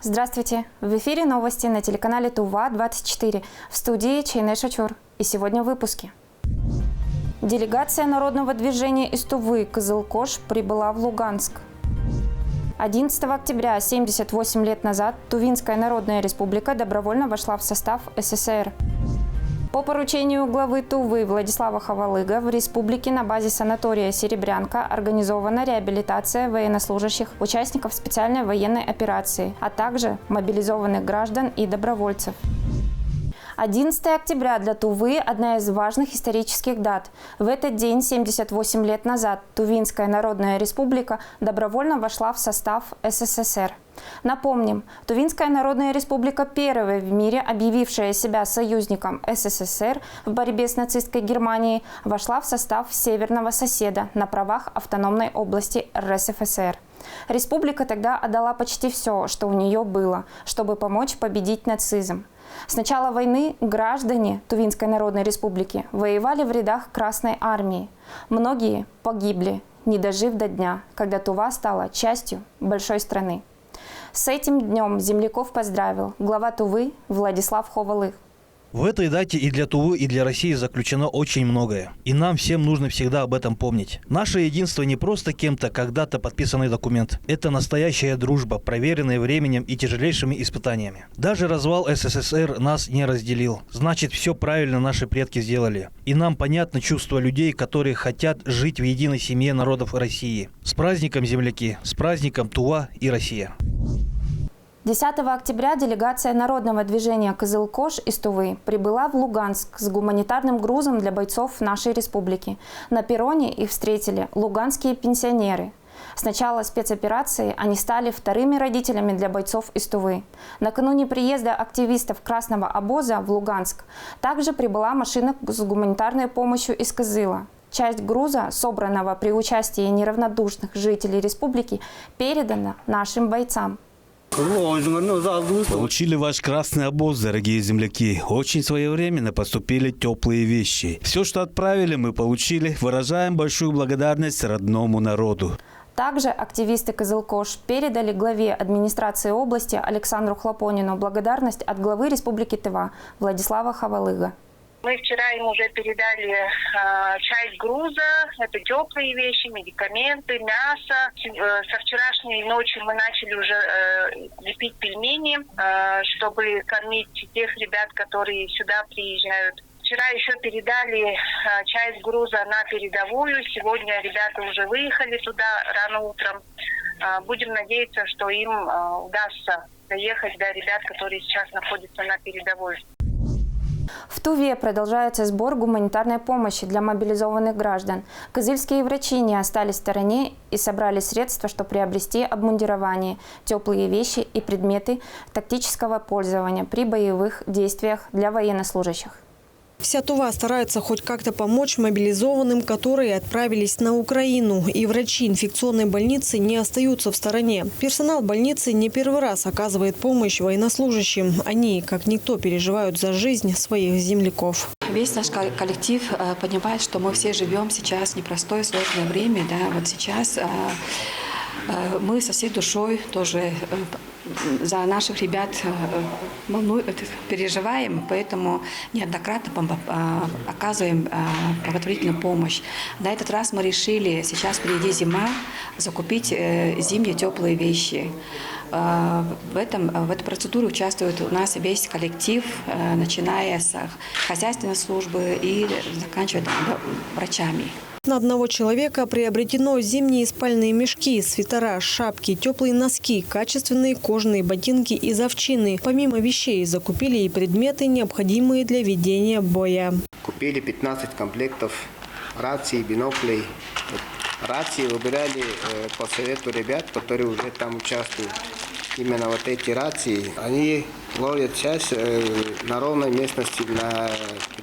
Здравствуйте! В эфире новости на телеканале Тува-24. В студии Чайне Шачур. И сегодня в выпуске. Делегация народного движения из Тувы Кызыл-Кош прибыла в Луганск. 11 октября, 78 лет назад, Тувинская Народная Республика добровольно вошла в состав СССР. По поручению главы Тувы Владислава Хавалыга в республике на базе санатория «Серебрянка» организована реабилитация военнослужащих, участников специальной военной операции, а также мобилизованных граждан и добровольцев. 11 октября для Тувы – одна из важных исторических дат. В этот день, 78 лет назад, Тувинская Народная Республика добровольно вошла в состав СССР. Напомним, Тувинская Народная Республика – первая в мире, объявившая себя союзником СССР в борьбе с нацистской Германией, вошла в состав северного соседа на правах автономной области РСФСР. Республика тогда отдала почти все, что у нее было, чтобы помочь победить нацизм. С начала войны граждане Тувинской Народной Республики воевали в рядах Красной Армии. Многие погибли, не дожив до дня, когда Тува стала частью большой страны. С этим днем земляков поздравил глава Тувы Владислав Хавалыг. В этой дате и для Тувы, и для России заключено очень многое. И нам всем нужно всегда об этом помнить. Наше единство не просто кем-то когда-то подписанный документ. Это настоящая дружба, проверенная временем и тяжелейшими испытаниями. Даже развал СССР нас не разделил. Значит, все правильно наши предки сделали. И нам понятно чувство людей, которые хотят жить в единой семье народов России. С праздником, земляки! С праздником Тува и Россия! 10 октября делегация народного движения Кызыл-Кош из Тувы прибыла в Луганск с гуманитарным грузом для бойцов нашей республики. На перроне их встретили луганские пенсионеры. С начала спецоперации они стали вторыми родителями для бойцов из Тувы. Накануне приезда активистов Красного обоза в Луганск также прибыла машина с гуманитарной помощью из Кызыла. Часть груза, собранного при участии неравнодушных жителей республики, передана нашим бойцам. Получили ваш красный обоз, дорогие земляки. Очень своевременно поступили теплые вещи. Все, что отправили, мы получили. Выражаем большую благодарность родному народу. Также активисты Кызыл-Кош передали главе администрации области Александру Хлопонину благодарность от главы Республики Тыва Владислава Хавалыга. Мы вчера им уже передали часть груза, это теплые вещи, медикаменты, мясо. Со вчерашней ночи мы начали уже лепить пельмени, чтобы кормить тех ребят, которые сюда приезжают. Вчера еще передали часть груза на передовую. Сегодня ребята уже выехали туда рано утром. Будем надеяться, что им удастся доехать до ребят, которые сейчас находятся на передовой. В Туве продолжается сбор гуманитарной помощи для мобилизованных граждан. Кызыльские врачи не остались в стороне и собрали средства, чтобы приобрести обмундирование, теплые вещи и предметы тактического пользования при боевых действиях для военнослужащих. Вся Тува старается хоть как-то помочь мобилизованным, которые отправились на Украину. И врачи инфекционной больницы не остаются в стороне. Персонал больницы не первый раз оказывает помощь военнослужащим. Они, как никто, переживают за жизнь своих земляков. Весь наш коллектив понимает, что мы все живем сейчас в непростое, сложное время. Да? Вот сейчас мы со всей душой тоже за наших ребят переживаем, поэтому неоднократно оказываем благотворительную помощь. На этот раз мы решили, сейчас впереди зима, закупить зимние теплые вещи. В этой процедуре участвует у нас весь коллектив, начиная с хозяйственной службы и заканчивая врачами. На одного человека приобретено зимние спальные мешки, свитера, шапки, теплые носки, качественные кожаные ботинки из овчины. Помимо вещей закупили и предметы, необходимые для ведения боя. Купили 15 комплектов раций, биноклей. Рации выбирали по совету ребят, которые уже там участвуют. Именно вот эти рации, они ловят сейчас на ровной местности на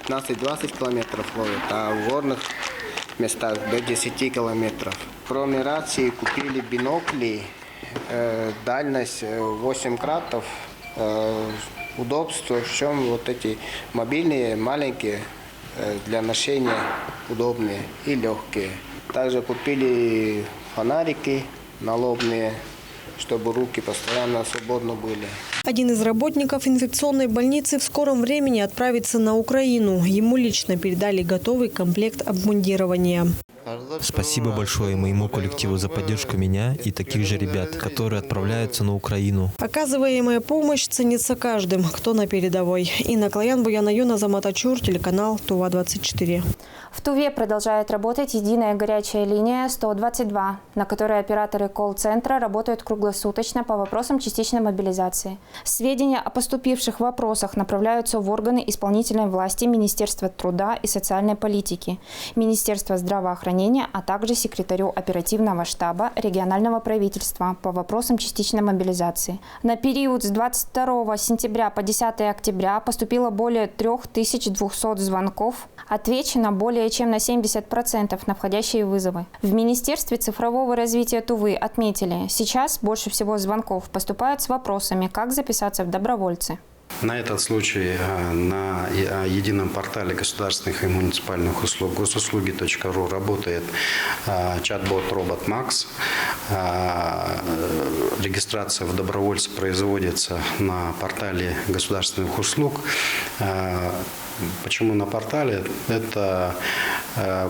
15-20 километров ловят, а в горных местах до 10 километров. Кроме рации купили бинокли, дальность 8 кратов, удобство, в чем вот эти мобильные, маленькие, для ношения удобные и легкие. Также купили фонарики налобные, чтобы руки постоянно свободно были. Один из работников инфекционной больницы в скором времени отправится на Украину. Ему лично передали готовый комплект обмундирования. Спасибо большое моему коллективу за поддержку меня и таких же ребят, которые отправляются на Украину. Оказываемая помощь ценится каждым, кто на передовой. Инна Клоян, Буяна Юна, Азамат Ачур, телеканал ТУВА-24. В Туве продолжает работать единая горячая линия 122, на которой операторы колл-центра работают круглосуточно по вопросам частичной мобилизации. Сведения о поступивших вопросах направляются в органы исполнительной власти Министерства труда и социальной политики, Министерства здравоохранения, а также секретарю оперативного штаба регионального правительства по вопросам частичной мобилизации. На период с 22 сентября по 10 октября поступило более 3200 звонков, отвечено более чем на 70% на входящие вызовы. В Министерстве цифрового развития Тувы отметили, сейчас больше всего звонков поступают с вопросами, как записаться в добровольцы. На этот случай на едином портале государственных и муниципальных услуг госуслуги.ру работает чат-бот Робот Макс. Регистрация в добровольцы производится на портале государственных услуг. Почему на портале? Это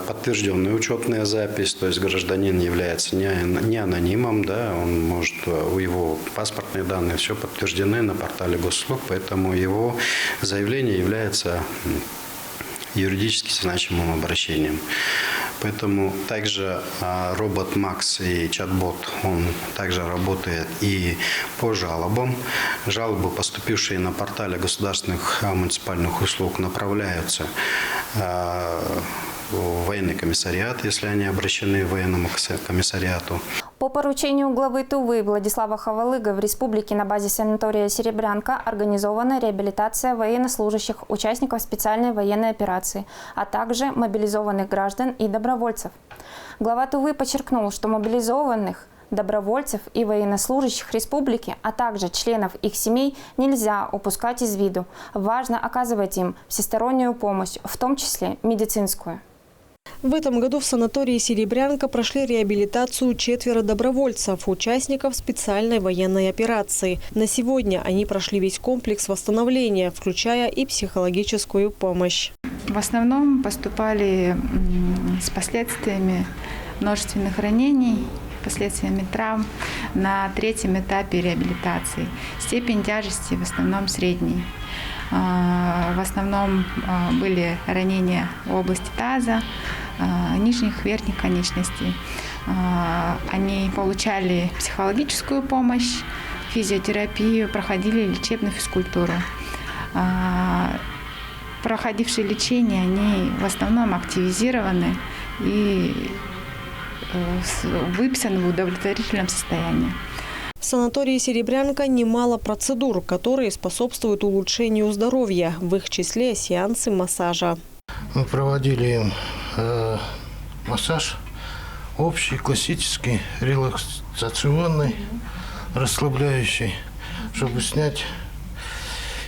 подтвержденная учетная запись, то есть гражданин является не анонимом, да, он может, у его паспортные данные все подтверждены на портале госуслуг, поэтому его заявление является юридически значимым обращением. Поэтому также робот Макс и чат-бот, он также работает и по жалобам. Жалобы, поступившие на портале государственных муниципальных услуг, направляются в военный комиссариат, если они обращены к военному комиссариату. По поручению главы Тувы Владислава Хавалыга в республике на базе санатория «Серебрянка» организована реабилитация военнослужащих, участников специальной военной операции, а также мобилизованных граждан и добровольцев. Глава Тувы подчеркнул, что мобилизованных, добровольцев и военнослужащих республики, а также членов их семей нельзя упускать из виду. Важно оказывать им всестороннюю помощь, в том числе медицинскую. В этом году в санатории «Серебрянка» прошли реабилитацию 4 добровольцев, участников специальной военной операции. На сегодня они прошли весь комплекс восстановления, включая и психологическую помощь. В основном поступали с последствиями множественных ранений, последствиями травм на 3-м этапе реабилитации. Степень тяжести в основном средней. В основном были ранения в области таза, нижних, верхних конечностей. Они получали психологическую помощь, физиотерапию, проходили лечебную физкультуру. Проходившие лечение, они в основном активизированы и выписаны в удовлетворительном состоянии. В санатории «Серебрянка» немало процедур, которые способствуют улучшению здоровья, в их числе сеансы массажа. Мы проводили им массаж общий, классический, релаксационный, расслабляющий, чтобы снять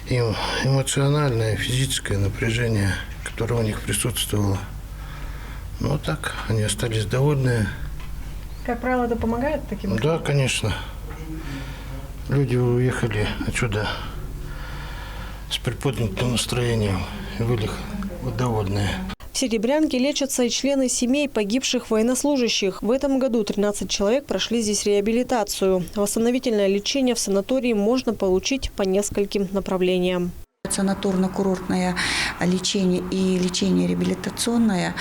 им эмоциональное, физическое напряжение, которое у них присутствовало. Ну так, они остались довольны. Как правило, это помогает таким образом? Да, конечно. Люди уехали отсюда с приподнятым настроением и были довольны. В «Серебрянке» лечатся и члены семей погибших военнослужащих. В этом году 13 человек прошли здесь реабилитацию. Восстановительное лечение в санатории можно получить по нескольким направлениям. Санаторно-курортное лечение и лечение реабилитационное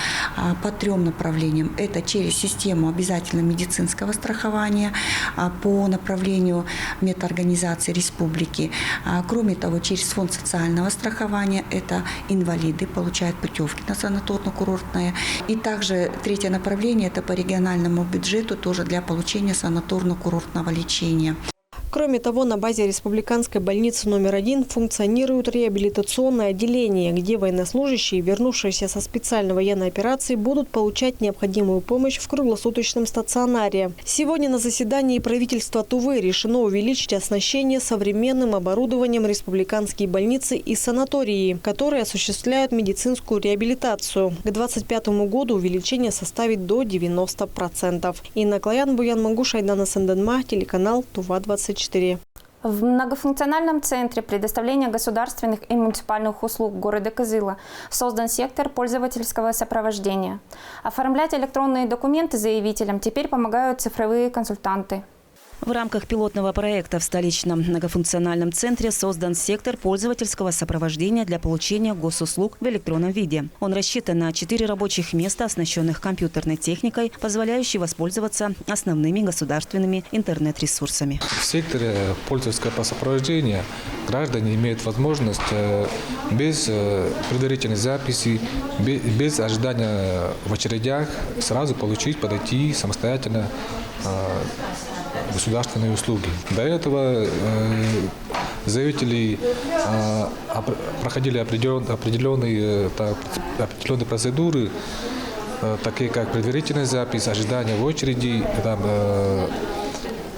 по 3 направлениям. Это через систему обязательного медицинского страхования по направлению медорганизации республики. Кроме того, через фонд социального страхования это инвалиды получают путевки на санаторно-курортное. И также 3 направление это по региональному бюджету тоже для получения санаторно-курортного лечения. Кроме того, на базе республиканской больницы номер 1 функционирует реабилитационное отделение, где военнослужащие, вернувшиеся со специальной военной операции, будут получать необходимую помощь в круглосуточном стационаре. Сегодня на заседании правительства Тувы решено увеличить оснащение современным оборудованием республиканские больницы и санатории, которые осуществляют медицинскую реабилитацию. К 2025 году увеличение составит до 90%. Инна Клоян, Буян Мангуш, Айдана Санденма, телеканал ТУВА-24. В многофункциональном центре предоставления государственных и муниципальных услуг города Кызыла создан сектор пользовательского сопровождения. Оформлять электронные документы заявителям теперь помогают цифровые консультанты. В рамках пилотного проекта в столичном многофункциональном центре создан сектор пользовательского сопровождения для получения госуслуг в электронном виде. Он рассчитан на 4 рабочих места, оснащенных компьютерной техникой, позволяющей воспользоваться основными государственными интернет-ресурсами. В секторе пользовательского сопровождения граждане имеют возможность без предварительной записи, без ожидания в очередях сразу подойти самостоятельно государственные услуги. До этого заявители проходили определенные процедуры, такие как предварительная запись, ожидание в очереди,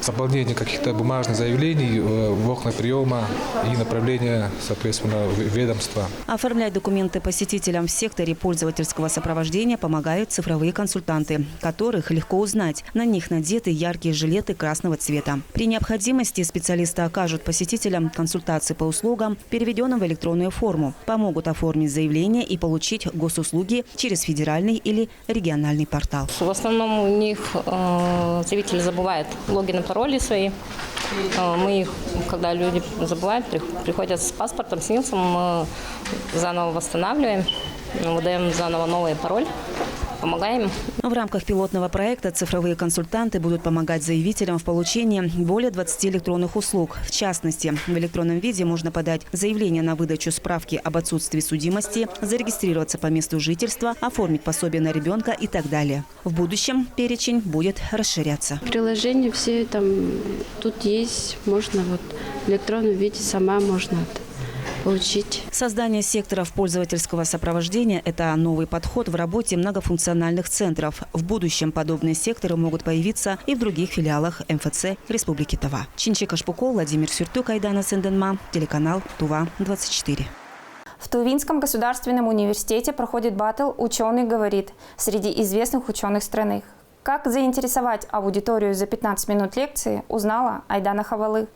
заполнение каких-то бумажных заявлений в окнах приема и направление, соответственно, в ведомство. Оформлять документы посетителям в секторе пользовательского сопровождения помогают цифровые консультанты, которых легко узнать. На них надеты яркие жилеты красного цвета. При необходимости специалисты окажут посетителям консультации по услугам, переведенным в электронную форму, помогут оформить заявление и получить госуслуги через федеральный или региональный портал. В основном у них заявители забывают логин и пароли свои. Мы их, когда люди забывают, приходят с паспортом, с НИЛСом, мы заново восстанавливаем, выдаем заново новый пароль. Помогаем. В рамках пилотного проекта цифровые консультанты будут помогать заявителям в получении более 20 электронных услуг. В частности, в электронном виде можно подать заявление на выдачу справки об отсутствии судимости, зарегистрироваться по месту жительства, оформить пособие на ребенка и так далее. В будущем перечень будет расширяться. Приложения все там тут есть, можно в электронном виде сама можно получить. Создание секторов пользовательского сопровождения – это новый подход в работе многофункциональных центров. В будущем подобные секторы могут появиться и в других филиалах МФЦ Республики Тува. Чинчика Шпуко, Владимир Сюртюк, Айдана Сенденма, телеканал ТУВА-24. В Тувинском государственном университете проходит баттл «Ученый говорит» среди известных ученых страны. Как заинтересовать аудиторию за 15 минут лекции, узнала Айдана Хавалы.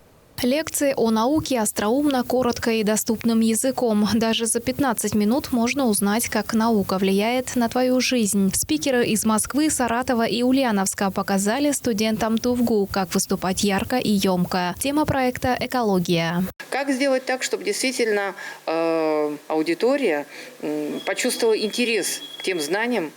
Лекции о науке остроумно, коротко и доступным языком. Даже за 15 минут можно узнать, как наука влияет на твою жизнь. Спикеры из Москвы, Саратова и Ульяновска показали студентам ТУВГУ, как выступать ярко и емко. Тема проекта «Экология». Как сделать так, чтобы действительно аудитория почувствовала интерес к тем знаниям,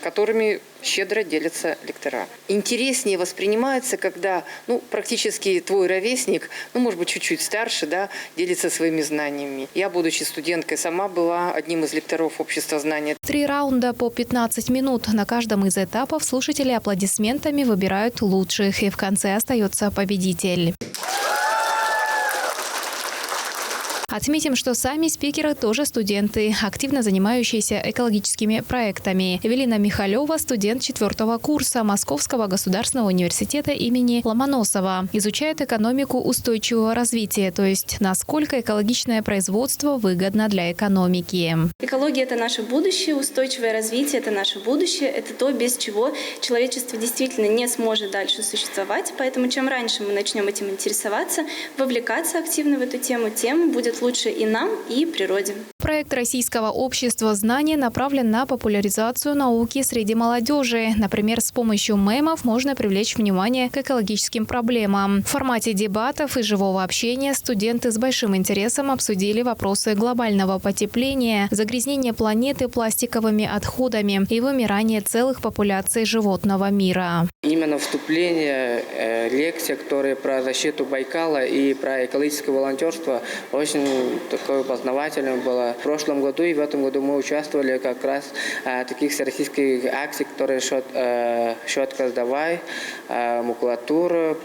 которыми щедро делятся лектора. Интереснее воспринимается, когда практически твой ровесник, может быть, чуть-чуть старше, делится своими знаниями. Я, будучи студенткой, сама была одним из лекторов общества знания. 3 раунда по 15 минут. На каждом из этапов слушатели аплодисментами выбирают лучших, и в конце остается победитель. Отметим, что сами спикеры тоже студенты, активно занимающиеся экологическими проектами. Эвелина Михалева – студент 4-го курса Московского государственного университета имени Ломоносова. Изучает экономику устойчивого развития, то есть насколько экологичное производство выгодно для экономики. Экология – это наше будущее, устойчивое развитие – это наше будущее, это то, без чего человечество действительно не сможет дальше существовать. Поэтому чем раньше мы начнем этим интересоваться, вовлекаться активно в эту тему, тем будет лучше и нам, и природе. Проект Российского общества знания направлен на популяризацию науки среди молодежи. Например, с помощью мемов можно привлечь внимание к экологическим проблемам. В формате дебатов и живого общения студенты с большим интересом обсудили вопросы глобального потепления, загрязнения планеты пластиковыми отходами и вымирания целых популяций животного мира. Именно вступление, лекция, которая про защиту Байкала и про экологическое волонтерство, очень такое познавательное было. В прошлом году и в этом году мы участвовали как раз в таких всероссийских акциях, которые «Щетка сдавай», макулатура,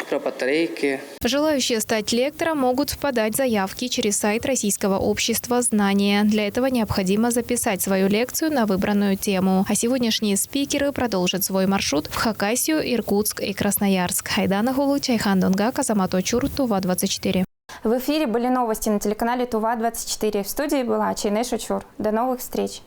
про электробатарейки. Желающие стать лектором могут подать заявки через сайт Российского общества знания. Для этого необходимо записать свою лекцию на выбранную тему. А сегодняшние спикеры продолжат свой маршрут в Хакасию, Иркутск и Красноярск. Хайдана Хулу, Чайхан Дунгак, Азамат Очур, Тува-24. В эфире были новости на телеканале Тува-24. В студии была Чайнеш Очур. До новых встреч!